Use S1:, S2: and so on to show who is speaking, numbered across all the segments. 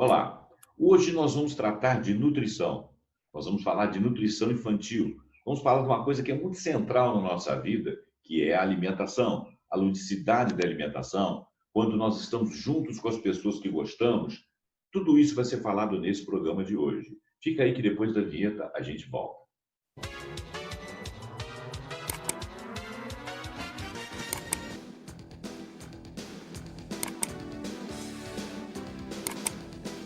S1: Olá, hoje nós vamos tratar de nutrição. Nós vamos falar de nutrição infantil. Vamos falar de uma coisa que é muito central na nossa vida, que é a alimentação, a ludicidade da alimentação, quando nós estamos juntos com as pessoas que gostamos. Tudo isso vai ser falado nesse programa de hoje. Fica aí que depois da vinheta a gente volta.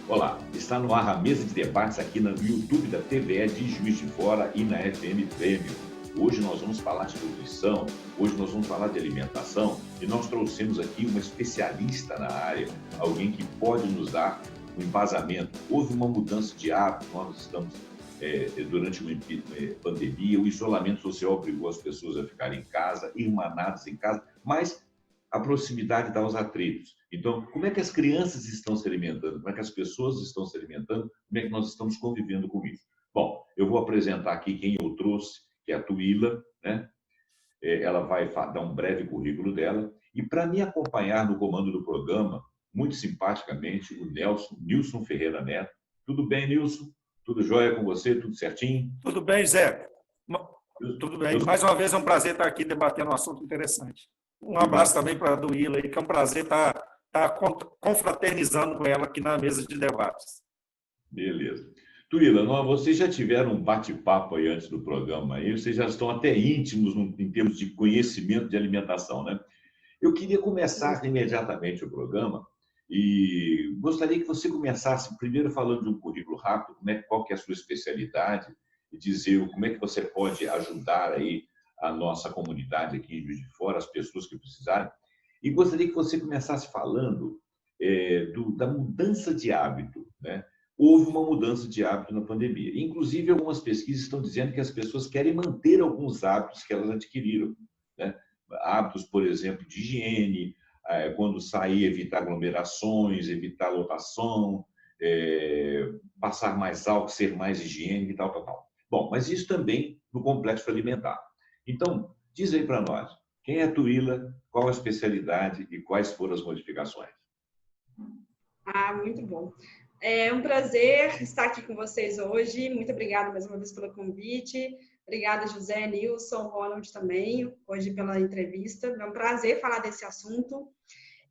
S1: Olá, está no ar a mesa de debates aqui no YouTube da TVE de Juiz de Fora e na FM Prêmio. Hoje nós vamos falar de nutrição, hoje nós vamos falar de alimentação e nós trouxemos aqui uma especialista na área, alguém que pode nos dar um embasamento. Houve uma mudança de hábito, nós estamos durante uma pandemia, o isolamento social obrigou as pessoas a ficarem em casa, irmanadas em casa, mas a proximidade dá os atritos. Então, como é que as crianças estão se alimentando? Como é que as pessoas estão se alimentando? Como é que nós estamos convivendo com isso? Bom, eu vou apresentar aqui quem eu trouxe, que é a Tuila, né? Ela vai dar um breve currículo dela. E para me acompanhar no comando do programa, muito simpaticamente, o Nilson Ferreira Neto. Tudo bem, Nilson? Tudo jóia com você? Tudo certinho?
S2: Tudo bem, Zé? Tudo bem. Mais uma vez é um prazer estar aqui debatendo um assunto interessante. Um abraço também para a Tuila, que é um prazer estar confraternizando com ela aqui na mesa de debates.
S1: Beleza. Tuila, vocês já tiveram um bate-papo aí antes do programa, aí vocês já estão até íntimos em termos de conhecimento de alimentação, né? Eu queria começar imediatamente o programa e gostaria que você começasse primeiro falando de um currículo rápido, qual que é a sua especialidade e dizer como é que você pode ajudar aí a nossa comunidade aqui em Juiz de Fora, as pessoas que precisarem. E gostaria que você começasse falando da mudança de hábito, né? Houve uma mudança de hábito na pandemia. Inclusive, algumas pesquisas estão dizendo que as pessoas querem manter alguns hábitos que elas adquiriram, né? Hábitos, por exemplo, de higiene, quando sair, evitar aglomerações, evitar lotação, passar mais álcool, ser mais higiênico e tal. Bom, mas isso também no complexo alimentar. Então, diz aí para nós, quem é a Tuila, qual a especialidade e quais foram as modificações?
S3: Muito bom. É um prazer estar aqui com vocês hoje. Muito obrigada mais uma vez pelo convite. Obrigada, José, Nilson, Ronald também, hoje pela entrevista. É um prazer falar desse assunto.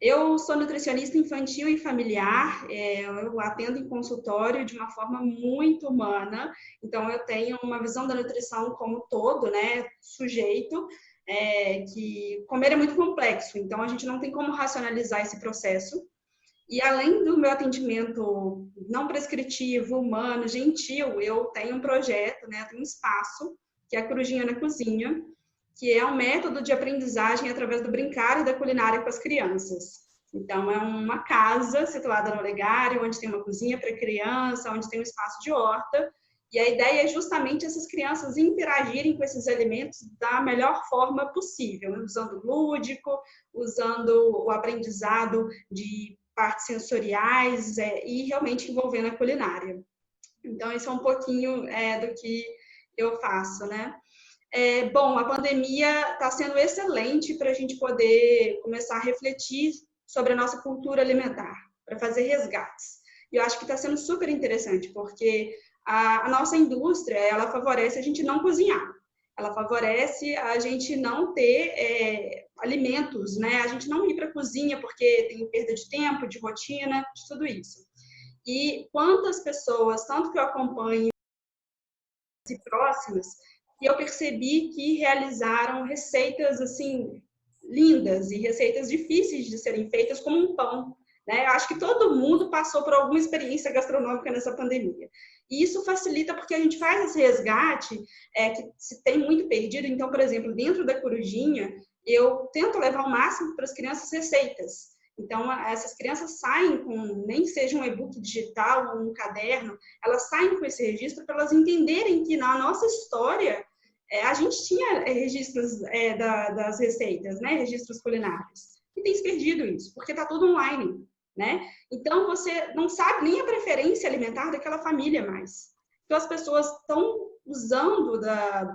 S3: Eu sou nutricionista infantil e familiar, eu atendo em consultório de uma forma muito humana, então eu tenho uma visão da nutrição como todo, né, sujeito, que comer é muito complexo, então a gente não tem como racionalizar esse processo. E além do meu atendimento não prescritivo, humano, gentil, eu tenho um projeto, né, tenho um espaço, que é a Corujinha na Cozinha, que é um método de aprendizagem através do brincar e da culinária com as crianças. Então, é uma casa situada no Olegário, onde tem uma cozinha para criança, onde tem um espaço de horta, e a ideia é justamente essas crianças interagirem com esses alimentos da melhor forma possível, né? Usando o lúdico, usando o aprendizado de partes sensoriais e realmente envolvendo a culinária. Então, isso é um pouquinho do que eu faço, né? Bom, a pandemia está sendo excelente para a gente poder começar a refletir sobre a nossa cultura alimentar, para fazer resgates. E eu acho que está sendo super interessante, porque a nossa indústria, ela favorece a gente não cozinhar, ela favorece a gente não ter alimentos, né? A gente não ir para a cozinha porque tem perda de tempo, de rotina, de tudo isso. E quantas pessoas, tanto que eu acompanho e próximas, que eu percebi que realizaram receitas assim lindas e receitas difíceis de serem feitas, como um pão, né? Eu acho que todo mundo passou por alguma experiência gastronômica nessa pandemia. E isso facilita porque a gente faz esse resgate que se tem muito perdido. Então, por exemplo, dentro da Corujinha, eu tento levar ao máximo para as crianças receitas. Então, essas crianças saem com, nem que seja um e-book digital ou um caderno, elas saem com esse registro para elas entenderem que na nossa história a gente tinha registros das receitas, né? Registros culinários. E tem se perdido isso, porque está tudo online, né? Então, você não sabe nem a preferência alimentar daquela família mais. Então, as pessoas estão usando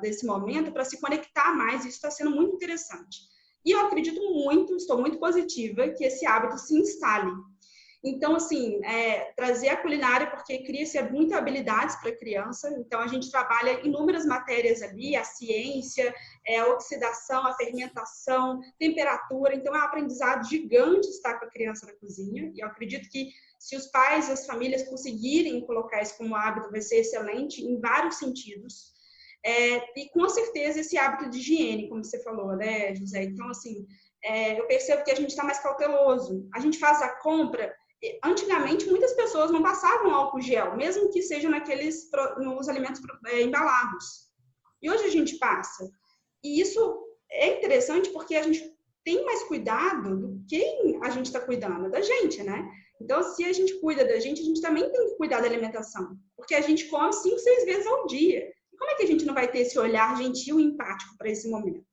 S3: desse momento para se conectar mais, e isso está sendo muito interessante. E eu acredito muito, estou muito positiva, que esse hábito se instale. Então, assim, trazer a culinária, porque cria-se muitas habilidades para a criança. Então, a gente trabalha inúmeras matérias ali, a ciência, a oxidação, a fermentação, temperatura. Então, é um aprendizado gigante estar com a criança na cozinha. E eu acredito que se os pais e as famílias conseguirem colocar isso como hábito, vai ser excelente em vários sentidos. E, com certeza, esse hábito de higiene, como você falou, né, José? Então, assim, eu percebo que a gente está mais cauteloso. A gente faz a compra. Antigamente, muitas pessoas não passavam álcool gel, mesmo que seja nos alimentos embalados. E hoje a gente passa. E isso é interessante porque a gente tem mais cuidado do quem a gente está cuidando, da gente, né? Então, se a gente cuida da gente também tem que cuidar da alimentação. Porque a gente come 5, 6 vezes ao dia. Como é que a gente não vai ter esse olhar gentil e empático para esse momento?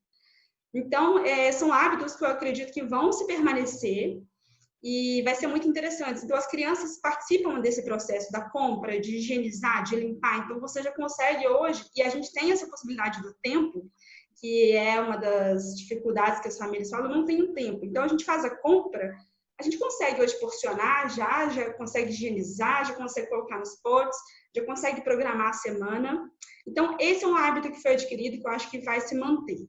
S3: Então, são hábitos que eu acredito que vão se permanecer e vai ser muito interessante. Então, as crianças participam desse processo da compra, de higienizar, de limpar. Então, você já consegue hoje, e a gente tem essa possibilidade do tempo, que é uma das dificuldades que as famílias falam, não tem o tempo. Então, a gente faz a compra, a gente consegue hoje porcionar, já consegue higienizar, já consegue colocar nos potes, já consegue programar a semana. Então, esse é um hábito que foi adquirido e que eu acho que vai se manter.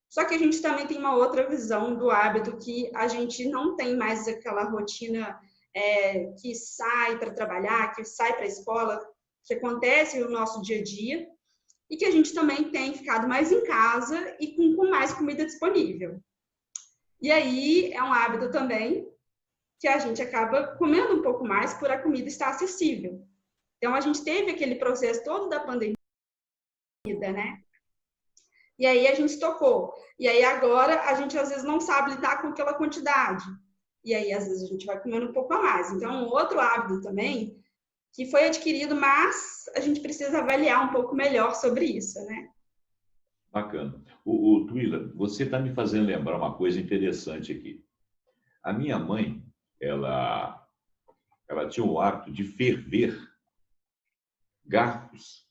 S3: Só que a gente também tem uma outra visão do hábito, que a gente não tem mais aquela rotina que sai para trabalhar, que sai para a escola, que acontece no nosso dia a dia, e que a gente também tem ficado mais em casa e com mais comida disponível. E aí é um hábito também que a gente acaba comendo um pouco mais por a comida estar acessível. Então, a gente teve aquele processo todo da pandemia, né? E aí a gente tocou. E aí agora a gente às vezes não sabe lidar com aquela quantidade. E aí às vezes a gente vai comendo um pouco a mais. Então, um outro hábito também que foi adquirido, mas a gente precisa avaliar um pouco melhor sobre isso, né?
S1: Bacana. O Twila, você está me fazendo lembrar uma coisa interessante aqui. A minha mãe, ela tinha o hábito de ferver garfos,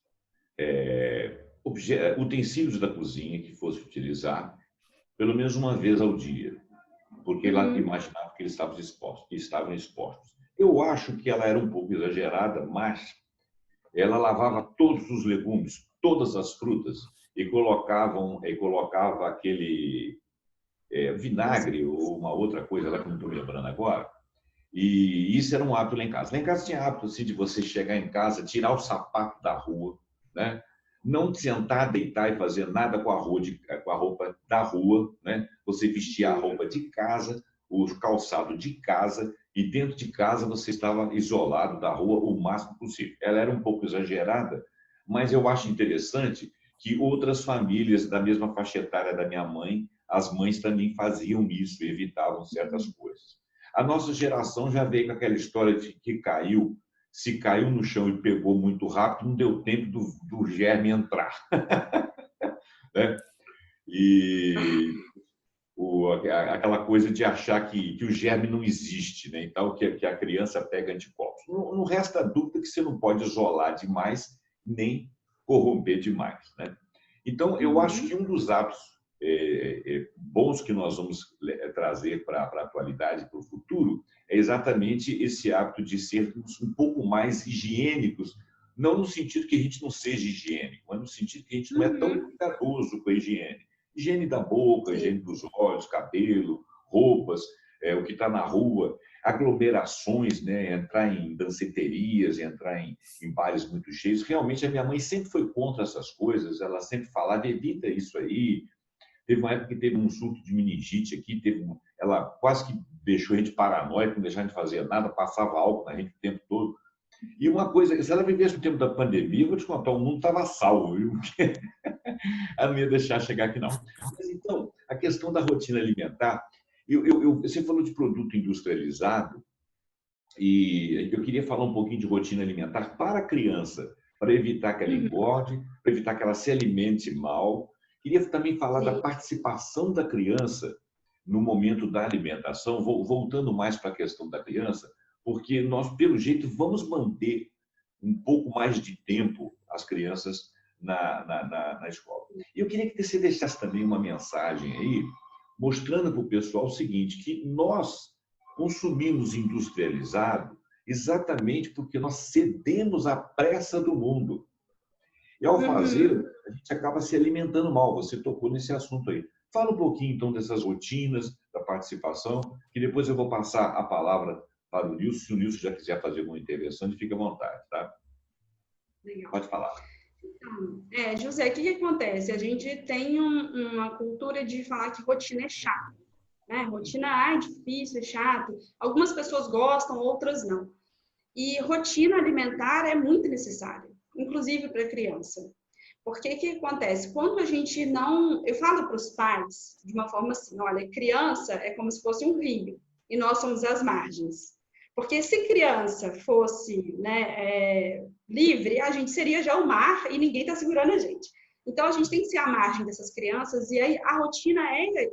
S1: utensílios da cozinha que fosse utilizar pelo menos uma vez ao dia, porque ela imaginava que eles estavam expostos. Eu acho que ela era um pouco exagerada, mas ela lavava todos os legumes, todas as frutas e colocava aquele vinagre ou uma outra coisa lá que eu não estou me lembrando agora. E isso era um hábito lá em casa. Lá em casa tinha hábito assim, de você chegar em casa, tirar o sapato da rua, né? Não sentar, deitar e fazer nada com a roupa da rua, né? Você vestia a roupa de casa, o calçado de casa, e dentro de casa você estava isolado da rua o máximo possível. Ela era um pouco exagerada, mas eu acho interessante que outras famílias da mesma faixa etária da minha mãe, as mães também faziam isso, evitavam certas coisas. A nossa geração já veio com aquela história de que se caiu no chão e pegou muito rápido, não deu tempo do germe entrar. Né? E aquela coisa de achar que o germe não existe, né? Então, que a criança pega anticorpos. Não resta dúvida que você não pode isolar demais, nem corromper demais. Né? Então, eu acho que um dos hábitos bons que nós vamos trazer para a atualidade, para o futuro, é exatamente esse hábito de sermos um pouco mais higiênicos, não no sentido que a gente não seja higiênico, mas no sentido que a gente não é tão cuidadoso com a higiene. Higiene da boca, higiene dos olhos, cabelo, roupas, o que está na rua, aglomerações, né? Entrar em danceterias, entrar em bares muito cheios. Realmente, a minha mãe sempre foi contra essas coisas, ela sempre falava, evita isso aí. Teve uma época que teve um surto de meningite aqui, ela quase que deixou a gente paranoico, não deixava de fazer nada, passava álcool na gente o tempo todo. E uma coisa, se ela vivesse no tempo da pandemia, vou te contar, o mundo estava salvo, viu? Ela não ia deixar chegar aqui, não. Mas, então, a questão da rotina alimentar, você falou de produto industrializado, e eu queria falar um pouquinho de rotina alimentar para a criança, para evitar que ela engorde, para evitar que ela se alimente mal. Queria também falar da participação da criança no momento da alimentação, voltando mais para a questão da criança, porque nós, pelo jeito, vamos manter um pouco mais de tempo as crianças na escola. E eu queria que você deixasse também uma mensagem aí, mostrando para o pessoal o seguinte, que nós, consumimos industrializado exatamente porque nós cedemos à pressa do mundo. E ao fazer, a gente acaba se alimentando mal. Você tocou nesse assunto aí. Fala um pouquinho, então, dessas rotinas da participação, que depois eu vou passar a palavra para o Nilson. Se o Nilson já quiser fazer alguma intervenção, fica à vontade, tá?
S3: Legal.
S1: Pode falar.
S3: Então, José, o que acontece? A gente tem uma cultura de falar que rotina é chata, né? Rotina é difícil, é chato. Algumas pessoas gostam, outras não. E rotina alimentar é muito necessária, inclusive para criança. Porque o que acontece? Quando a gente não... Eu falo para os pais de uma forma assim, olha, criança é como se fosse um rio e nós somos as margens. Porque se criança fosse, né, livre, a gente seria já o mar e ninguém está segurando a gente. Então, a gente tem que ser a margem dessas crianças e aí a rotina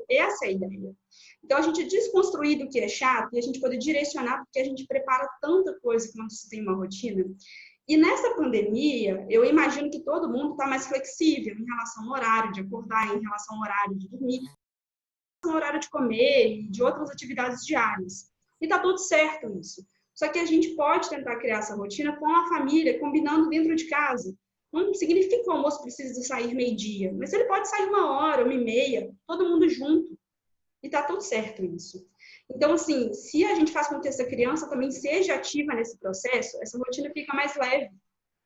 S3: essa é a ideia. Então, a gente desconstruir do que é chato e a gente poder direcionar, porque a gente prepara tanta coisa quando você tem uma rotina. E nessa pandemia, eu imagino que todo mundo está mais flexível em relação ao horário de acordar, em relação ao horário de dormir, em relação ao horário de comer e de outras atividades diárias. E está tudo certo isso. Só que a gente pode tentar criar essa rotina com a família, combinando dentro de casa. Não significa que o almoço precisa sair meio-dia, mas ele pode sair 1 hora, 1h30, todo mundo junto. E está tudo certo isso. Então, assim, se a gente faz com que essa criança também seja ativa nesse processo, essa rotina fica mais leve,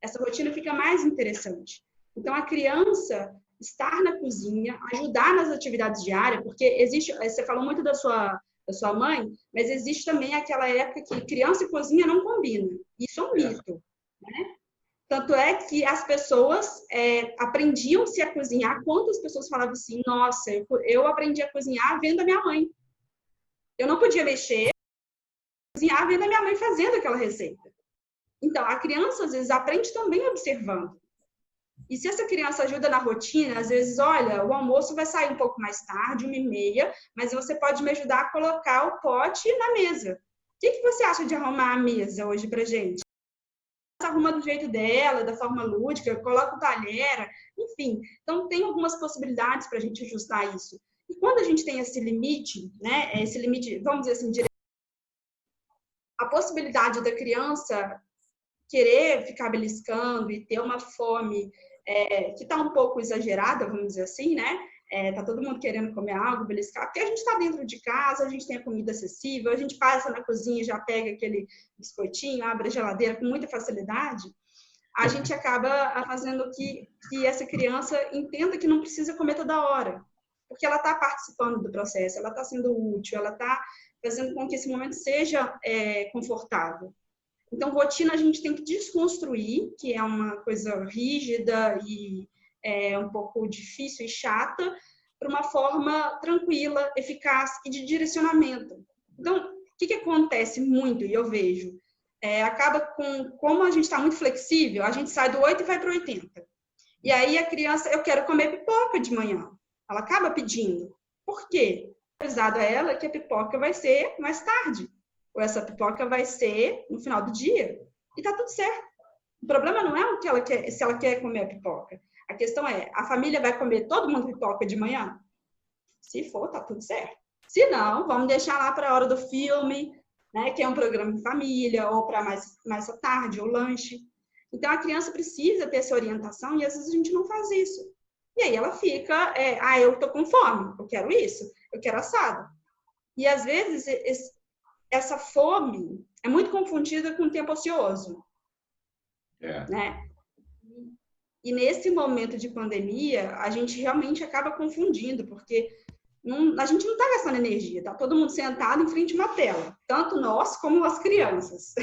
S3: essa rotina fica mais interessante. Então, a criança estar na cozinha, ajudar nas atividades diárias, porque existe, você falou muito da sua mãe, mas existe também aquela época que criança e cozinha não combinam. Isso é um mito, né? Tanto é que as pessoas aprendiam-se a cozinhar. Quantas pessoas falavam assim, nossa, eu aprendi a cozinhar vendo a minha mãe. Eu não podia mexer, cozinhar vendo a minha mãe fazendo aquela receita. Então, a criança, às vezes, aprende também observando. E se essa criança ajuda na rotina, às vezes, olha, o almoço vai sair um pouco mais tarde, 1h30, mas você pode me ajudar a colocar o pote na mesa. O que você acha de arrumar a mesa hoje pra gente? Arruma do jeito dela, da forma lúdica, coloca o talher, enfim. Então, tem algumas possibilidades para a gente ajustar isso. E quando a gente tem esse limite, né, esse limite, vamos dizer assim, a possibilidade da criança querer ficar beliscando e ter uma fome que está um pouco exagerada, vamos dizer assim, né? Tá todo mundo querendo comer algo, beliscar, porque a gente está dentro de casa, a gente tem a comida acessível, a gente passa na cozinha e já pega aquele biscoitinho, abre a geladeira com muita facilidade, a gente acaba fazendo que essa criança entenda que não precisa comer toda hora, porque ela está participando do processo, ela está sendo útil, ela está fazendo com que esse momento seja confortável. Então, rotina a gente tem que desconstruir, que é uma coisa rígida e um pouco difícil e chata, para uma forma tranquila, eficaz e de direcionamento. Então, o que acontece muito, e eu vejo, acaba como a gente está muito flexível, a gente sai do 8 e vai para o 80. E aí a criança, eu quero comer pipoca de manhã. Ela acaba pedindo. Por quê? Avisado a ela que a pipoca vai ser mais tarde. Ou essa pipoca vai ser no final do dia. E tá tudo certo. O problema não é o que ela quer, se ela quer comer a pipoca. A questão é, a família vai comer todo mundo pipoca de manhã? Se for, tá tudo certo. Se não, vamos deixar lá para a hora do filme, né, que é um programa em família, ou para mais à tarde, ou lanche. Então, a criança precisa ter essa orientação e às vezes a gente não faz isso. E aí ela fica, eu tô com fome, eu quero isso, eu quero assado. E às vezes essa fome é muito confundida com o tempo ocioso. Né? E nesse momento de pandemia, a gente realmente acaba confundindo, porque a gente não está gastando energia, está todo mundo sentado em frente a uma tela, tanto nós como as crianças.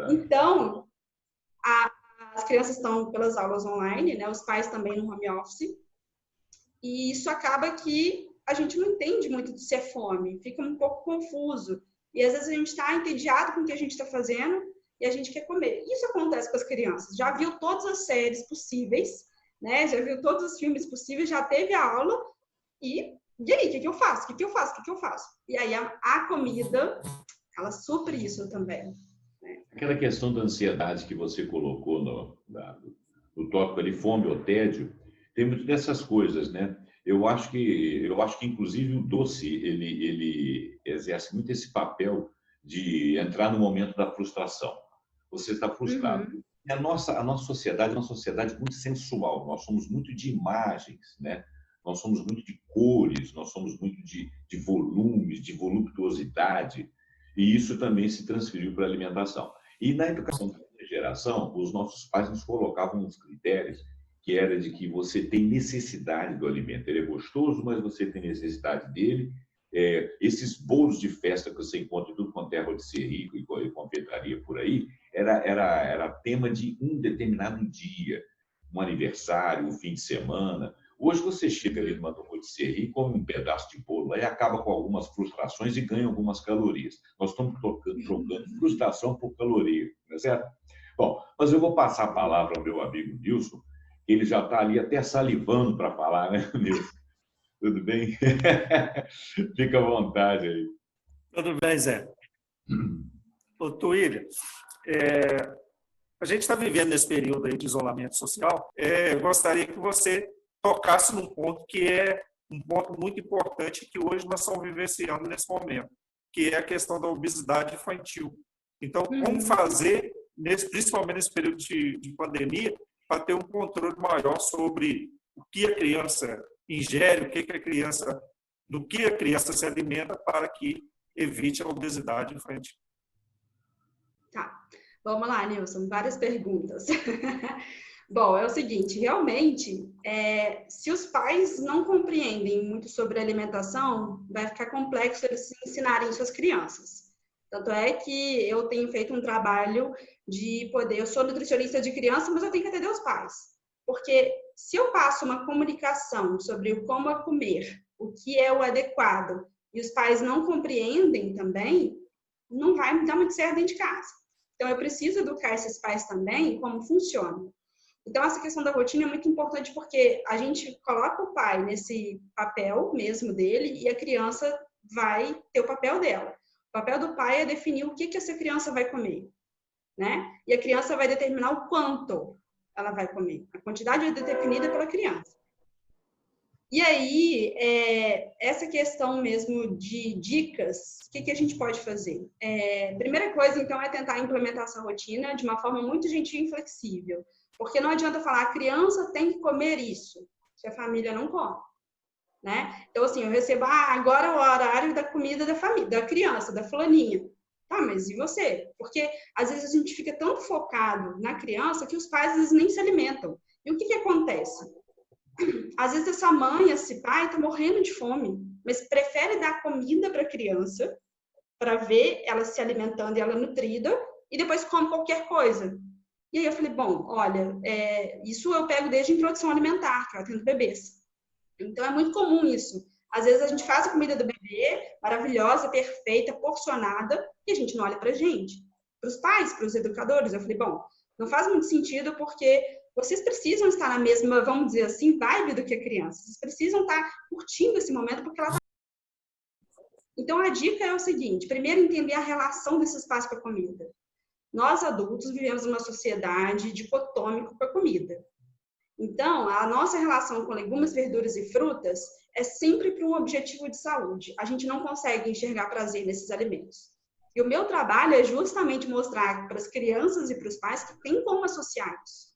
S3: Então, as crianças estão pelas aulas online, né? Os pais também no home office, e isso acaba que a gente não entende muito se é fome, fica um pouco confuso. E às vezes a gente está entediado com o que a gente está fazendo e a gente quer comer. Isso acontece com as crianças. Já viu todas as séries possíveis, né? Já viu todos os filmes possíveis, já teve a aula e aí, o que eu faço? O que eu faço? E aí a comida, ela supre isso também. Né?
S1: Aquela questão da ansiedade que você colocou no tópico ali, fome ou tédio, tem muito dessas coisas, né? Eu acho que inclusive o doce ele exerce muito esse papel de entrar no momento da frustração. Você está frustrado.
S3: Uhum.
S1: E a nossa sociedade é uma sociedade muito sensual. Nós somos muito de imagens, né? Nós somos muito de cores, nós somos muito de volumes, de voluptuosidade. E isso também se transferiu para a alimentação. E na educação da minha geração, os nossos pais nos colocavam uns critérios que era de que você tem necessidade do alimento. Ele é gostoso, mas você tem necessidade dele. Esses bolos de festa que você encontra em tudo quanto é rotisserie e confeitaria por aí, era tema de um determinado dia, um aniversário, um fim de semana. Hoje você chega ali numa rotisserie, come um pedaço de bolo, aí acaba com algumas frustrações e ganha algumas calorias. Nós estamos trocando frustração por caloria, não é certo? Bom, mas eu vou passar a palavra ao meu amigo Nilson. Ele já está ali até salivando para falar, né, Nilson? Tudo bem? Fica à vontade aí.
S2: Tudo bem, Zé. Ô, Tuília, a gente está vivendo nesse período aí de isolamento social. Eu gostaria que você tocasse num ponto que é um ponto muito importante que hoje nós estamos vivenciando nesse momento, que é a questão da obesidade infantil. Então, como fazer, principalmente nesse período de pandemia, para ter um controle maior sobre o que a criança ingere, do que a criança se alimenta para que evite a obesidade infantil.
S3: Tá, vamos lá, Nilson, várias perguntas. Bom, é o seguinte, realmente, se os pais não compreendem muito sobre alimentação, vai ficar complexo eles ensinarem suas crianças. Tanto é que eu tenho feito um trabalho eu sou nutricionista de criança, mas eu tenho que atender os pais. Porque se eu passo uma comunicação sobre o como é comer, o que é o adequado, e os pais não compreendem também, não vai me dar muito certo dentro de casa. Então, eu preciso educar esses pais também como funciona. Então, essa questão da rotina é muito importante porque a gente coloca o pai nesse papel mesmo dele e a criança vai ter o papel dela. O papel do pai é definir o que essa criança vai comer, né? E a criança vai determinar o quanto ela vai comer. A quantidade é definida pela criança. E aí, essa questão mesmo de dicas, o que a gente pode fazer? Primeira coisa, então, é tentar implementar essa rotina de uma forma muito gentil e flexível. Porque não adianta falar, a criança tem que comer isso, se a família não come. Né? Então, assim, eu recebo, agora é o horário da comida da família, da criança, da fulaninha. Tá, mas e você? Porque, às vezes, a gente fica tão focado na criança que os pais, às vezes, nem se alimentam. E o que acontece? Às vezes, essa mãe, esse pai, tá morrendo de fome, mas prefere dar comida para a criança, para ver ela se alimentando e ela nutrida, e depois come qualquer coisa. E aí eu falei, bom, olha, isso eu pego desde a introdução alimentar, que eu atendo bebês. Então, é muito comum isso. Às vezes, a gente faz a comida do bebê, maravilhosa, perfeita, porcionada, e a gente não olha pra gente. Para os pais, para os educadores, eu falei, bom, não faz muito sentido porque vocês precisam estar na mesma, vamos dizer assim, vibe do que a criança. Vocês precisam estar curtindo esse momento porque ela está... Então, a dica é o seguinte, primeiro, entender a relação desses pais com a comida. Nós, adultos, vivemos numa sociedade dicotômica com a comida. Então, a nossa relação com legumes, verduras e frutas é sempre para um objetivo de saúde. A gente não consegue enxergar prazer nesses alimentos. E o meu trabalho é justamente mostrar para as crianças e para os pais que tem como associar isso.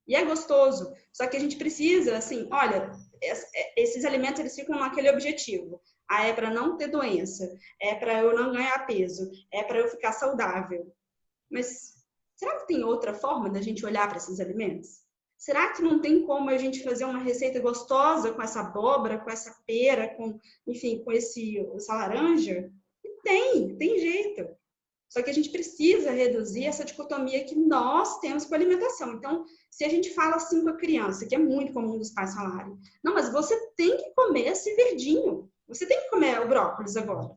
S3: E é gostoso. Só que a gente precisa, assim, olha, esses alimentos eles ficam naquele objetivo. É para não ter doença, é para eu não ganhar peso, é para eu ficar saudável. Mas será que tem outra forma da gente olhar para esses alimentos? Será que não tem como a gente fazer uma receita gostosa com essa abóbora, com essa pera, enfim, com essa laranja? Tem jeito. Só que a gente precisa reduzir essa dicotomia que nós temos com a alimentação. Então, se a gente fala assim com a criança, que é muito comum dos pais falarem, não, mas você tem que comer esse verdinho. Você tem que comer o brócolis agora.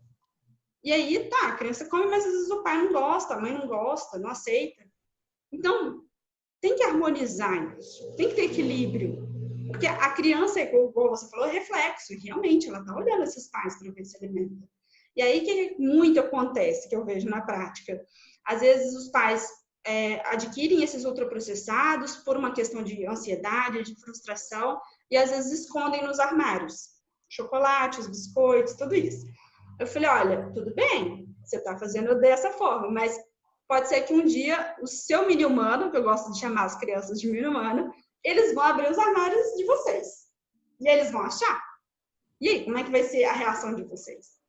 S3: E aí, tá, a criança come, mas às vezes o pai não gosta, a mãe não gosta, não aceita. Então, tem que harmonizar isso, tem que ter equilíbrio. Porque a criança, igual você falou, é reflexo. E realmente, ela está olhando esses pais para ver se alimenta. E aí, o que muito acontece, que eu vejo na prática? Às vezes, os pais adquirem esses ultraprocessados por uma questão de ansiedade, de frustração, e às vezes escondem nos armários. Chocolates, biscoitos, tudo isso. Eu falei, olha, tudo bem, você está fazendo dessa forma, mas pode ser que um dia o seu mini humano, que eu gosto de chamar as crianças de mini humano, eles vão abrir os armários de vocês. E aí eles vão achar. E aí, como é que vai ser a reação de vocês?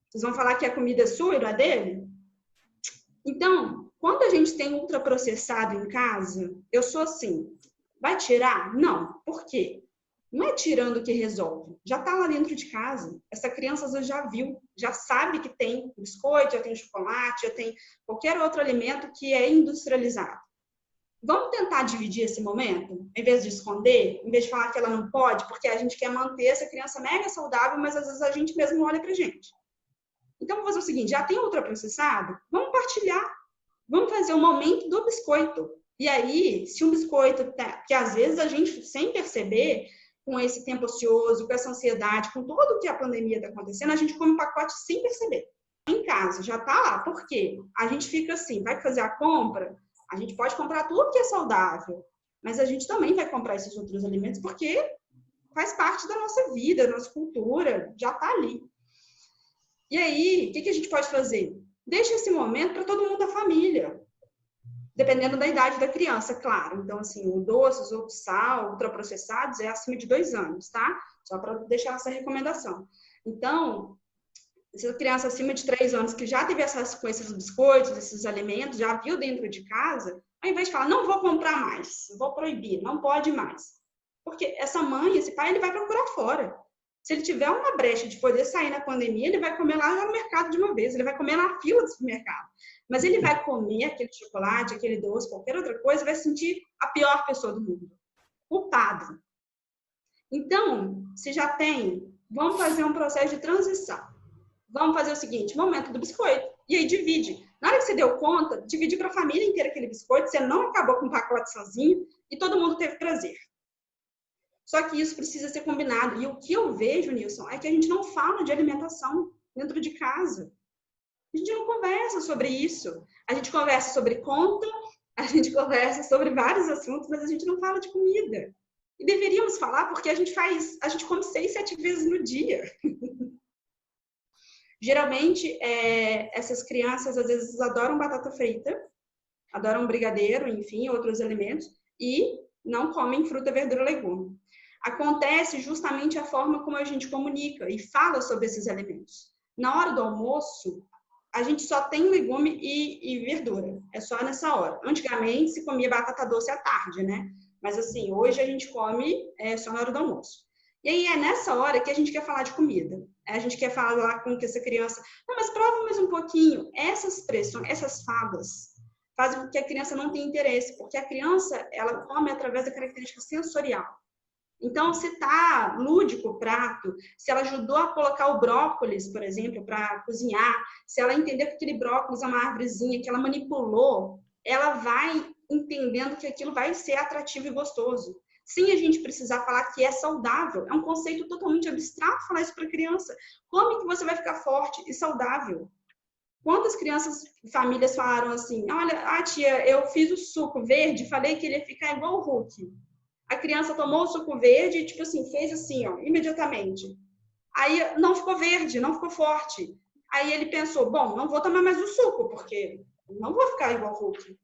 S3: Vocês vão falar que a comida é sua e não é dele? Então, quando a gente tem ultraprocessado em casa, eu sou assim, vai tirar? Não. Por quê? Não é tirando que resolve. Já está lá dentro de casa. Essa criança já viu, já sabe que tem biscoito, já tem chocolate, já tem qualquer outro alimento que é industrializado. Vamos tentar dividir esse momento? Em vez de esconder, em vez de falar que ela não pode, porque a gente quer manter essa criança mega saudável, mas às vezes a gente mesmo olha pra gente. Então, vamos fazer o seguinte, já tem ultraprocessado? Vamos partilhar. Vamos fazer o momento do biscoito. E aí, se um biscoito, que às vezes a gente, sem perceber, com esse tempo ocioso, com essa ansiedade, com tudo o que a pandemia está acontecendo, a gente come um pacote sem perceber. Em casa, já está lá. Por quê? A gente fica assim, vai fazer a compra, a gente pode comprar tudo que é saudável, mas a gente também vai comprar esses outros alimentos porque faz parte da nossa vida, da nossa cultura, já está ali. E aí, o que a gente pode fazer? Deixa esse momento para todo mundo da família. Dependendo da idade da criança, claro. Então, assim, o doces, o sal, ultraprocessados é acima de 2 anos, tá? Só para deixar essa recomendação. Então, se a criança acima de 3 anos que já teve acesso com esses biscoitos, esses alimentos, já viu dentro de casa, ao invés de falar, não vou comprar mais, vou proibir, não pode mais. Porque essa mãe, esse pai, ele vai procurar fora. Se ele tiver uma brecha de poder sair na pandemia, ele vai comer lá no mercado de uma vez, ele vai comer na fila do supermercado. Mas ele vai comer aquele chocolate, aquele doce, qualquer outra coisa, vai sentir a pior pessoa do mundo. Culpado. Então, se já tem, vamos fazer um processo de transição. Vamos fazer o seguinte, momento do biscoito. E aí divide. Na hora que você deu conta, divide para a família inteira aquele biscoito, você não acabou com o pacote sozinho e todo mundo teve prazer. Só que isso precisa ser combinado. E o que eu vejo, Nilson, é que a gente não fala de alimentação dentro de casa. A gente não conversa sobre isso. A gente conversa sobre conta, a gente conversa sobre vários assuntos, mas a gente não fala de comida. E deveríamos falar porque a gente come 6, 7 vezes no dia. Geralmente, essas crianças, às vezes, adoram batata frita, adoram brigadeiro, enfim, outros alimentos, e não comem fruta, verdura, legume. Acontece justamente a forma como a gente comunica e fala sobre esses alimentos. Na hora do almoço, a gente só tem legume e verdura. É só nessa hora. Antigamente, se comia batata doce à tarde, né? Mas, assim, hoje a gente come só na hora do almoço. E aí, é nessa hora que a gente quer falar de comida. A gente quer falar com que essa criança... Não, mas prova mais um pouquinho. Essas pressões, essas falas, fazem com que a criança não tenha interesse. Porque a criança, ela come através da característica sensorial. Então, se está lúdico o prato, se ela ajudou a colocar o brócolis, por exemplo, para cozinhar, se ela entendeu que aquele brócolis é uma árvorezinha, que ela manipulou, ela vai entendendo que aquilo vai ser atrativo e gostoso. Sem a gente precisar falar que é saudável. É um conceito totalmente abstrato falar isso para a criança. Como que você vai ficar forte e saudável? Quantas crianças e famílias falaram assim, olha, tia, eu fiz o suco verde, falei que ele ia ficar igual o Hulk. A criança tomou o suco verde e, tipo assim, fez assim, ó, imediatamente. Aí não ficou verde, não ficou forte. Aí ele pensou, bom, não vou tomar mais o suco, porque não vou ficar igual o Hulk.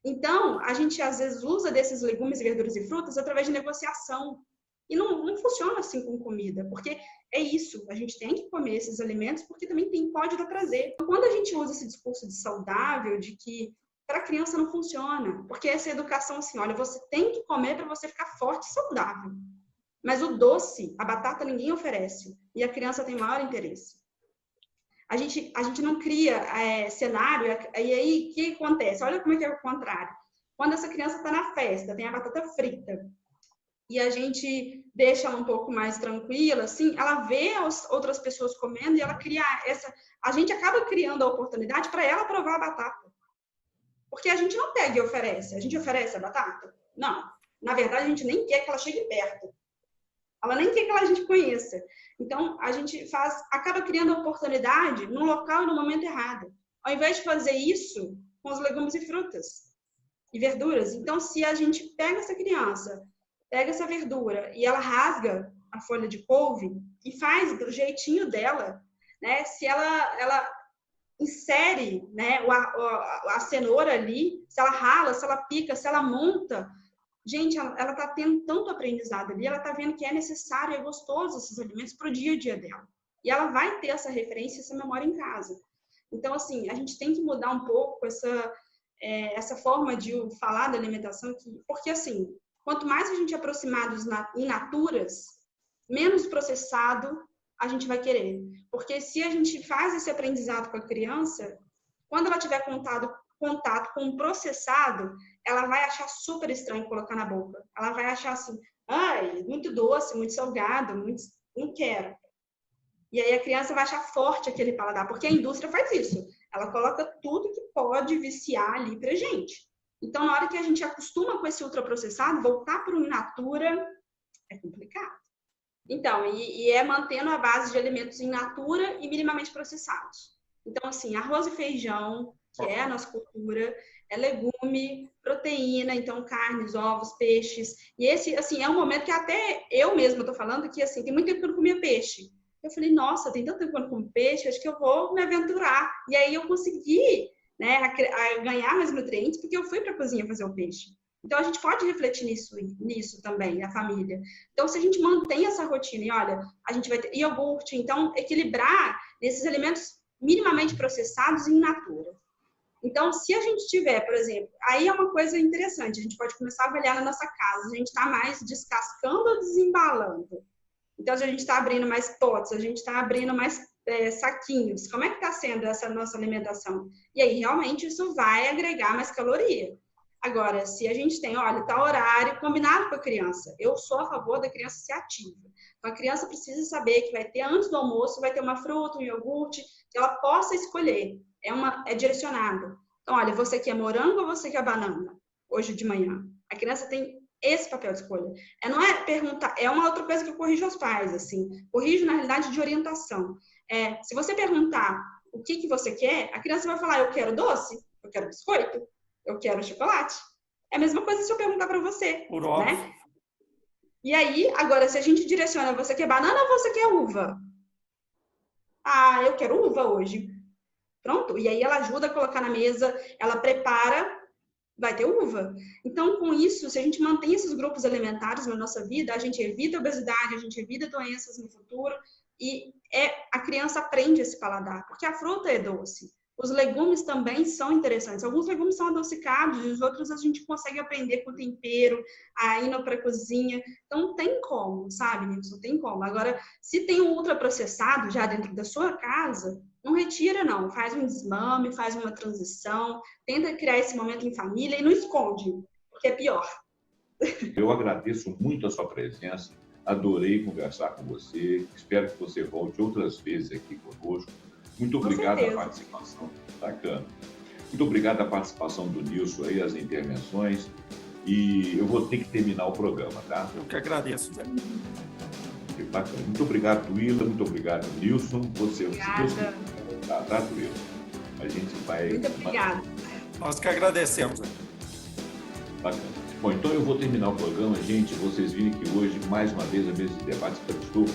S3: Então, a gente às vezes usa desses legumes, verduras e frutas através de negociação. E não funciona assim com comida, porque é isso, a gente tem que comer esses alimentos porque também pode dar prazer. Quando a gente usa esse discurso de saudável, de que para a criança não funciona, porque essa educação assim, olha, você tem que comer para você ficar forte e saudável. Mas o doce, a batata, ninguém oferece. E a criança tem maior interesse. A gente não cria cenário, e aí o que acontece? Olha como é que é o contrário. Quando essa criança está na festa, tem a batata frita, e a gente deixa ela um pouco mais tranquila, assim, ela vê as outras pessoas comendo e ela cria a gente acaba criando a oportunidade para ela provar a batata. Porque a gente não pega e oferece. A gente oferece a batata? Não. Na verdade, a gente nem quer que ela chegue perto. Ela nem quer que a gente conheça. Então, a gente acaba criando a oportunidade no local e no momento errado. Ao invés de fazer isso com os legumes e frutas e verduras. Então, se a gente pega essa criança, pega essa verdura e ela rasga a folha de couve e faz do jeitinho dela, né? Se ela insere, né, a cenoura ali, se ela rala, se ela pica, se ela monta, gente, ela está tendo tanto aprendizado ali, ela está vendo que é necessário, é gostoso esses alimentos para o dia a dia dela. E ela vai ter essa referência, essa memória em casa. Então, assim, a gente tem que mudar um pouco essa forma de falar da alimentação, porque, assim, quanto mais a gente aproximar dos in naturas, menos processado a gente vai querer. Porque se a gente faz esse aprendizado com a criança, quando ela tiver contato com um processado, ela vai achar super estranho colocar na boca. Ela vai achar assim, ai, muito doce, muito salgado, não quero. E aí a criança vai achar forte aquele paladar, porque a indústria faz isso. Ela coloca tudo que pode viciar ali pra gente. Então, na hora que a gente acostuma com esse ultraprocessado, voltar para o in natura é complicado. Então, e é mantendo a base de alimentos in natura e minimamente processados. Então, assim, arroz e feijão, que é a nossa cultura, é legume, proteína, então carnes, ovos, peixes. E esse, assim, é um momento que até eu mesma estou falando que, assim, tem muito tempo que eu não comia peixe. Eu falei, nossa, tem tanto tempo que eu não como peixe, acho que eu vou me aventurar. E aí eu consegui, né, a ganhar mais nutrientes, porque eu fui para a cozinha fazer o peixe. Então, a gente pode refletir nisso também, a família. Então, se a gente mantém essa rotina, e olha, a gente vai ter iogurte, então, equilibrar nesses alimentos minimamente processados e in natura. Então, se a gente tiver, por exemplo, aí é uma coisa interessante, a gente pode começar a avaliar na nossa casa, a gente está mais descascando ou desembalando? Então, se a gente está abrindo mais potes, a gente está abrindo mais saquinhos, como é que está sendo essa nossa alimentação? E aí, realmente, isso vai agregar mais caloria. Agora, se a gente tem, olha, tá horário combinado com a criança, eu sou a favor da criança ser ativa. Então, a criança precisa saber que vai ter, antes do almoço, vai ter uma fruta, um iogurte, que ela possa escolher. É direcionado. Então, olha, você quer morango ou você quer banana? Hoje de manhã. A criança tem esse papel de escolha. Não é perguntar, é uma outra coisa que eu corrijo aos pais, assim. Corrijo, na realidade, de orientação. Se você perguntar o que você quer, a criança vai falar, eu quero doce, eu quero biscoito, eu quero chocolate. É a mesma coisa se eu perguntar para você,
S2: por óbvio,
S3: né? E aí, agora, se a gente direciona, você quer banana ou você quer uva? Ah, eu quero uva hoje. Pronto. E aí ela ajuda a colocar na mesa, ela prepara, vai ter uva. Então, com isso, se a gente mantém esses grupos alimentares na nossa vida, a gente evita obesidade, a gente evita doenças no futuro e a criança aprende esse paladar, porque a fruta é doce. Os legumes também são interessantes. Alguns legumes são adocicados e os outros a gente consegue aprender com tempero, a ir para a cozinha. Então, tem como, sabe, Nilson? Tem como. Agora, se tem um ultraprocessado já dentro da sua casa, não retira, não. Faz um desmame, faz uma transição, tenta criar esse momento em família e não esconde, porque é pior.
S1: Eu agradeço muito a sua presença. Adorei conversar com você. Espero que você volte outras vezes aqui conosco. Muito obrigado pela participação. Bacana. Muito obrigado a participação do Nilson aí, as intervenções. E eu vou ter que terminar o programa, tá?
S2: Eu que agradeço, Zé.
S1: Bacana. Muito obrigado, Tuíla. Muito obrigado, Nilson. Você,
S3: obrigada.
S1: Tá, Tuíla? A gente vai...
S3: Muito obrigada.
S2: Nós que agradecemos.
S1: Bacana. Bom, então eu vou terminar o programa, gente. Vocês viram que hoje, mais uma vez, a mesa de debate prestou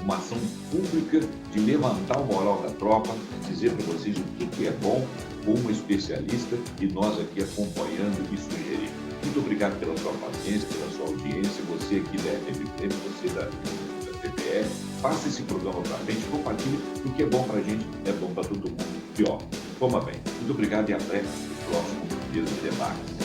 S1: uma ação pública de levantar o moral da tropa, dizer para vocês o que é bom, com uma especialista e nós aqui acompanhando e sugerindo. Muito obrigado pela sua paciência, pela sua audiência, você aqui da FMP, você da TPE. Faça esse programa para frente, compartilhe, o que é bom para a gente é bom para todo mundo. E ó, coma bem. Muito obrigado e até o próximo Mesa de Debate.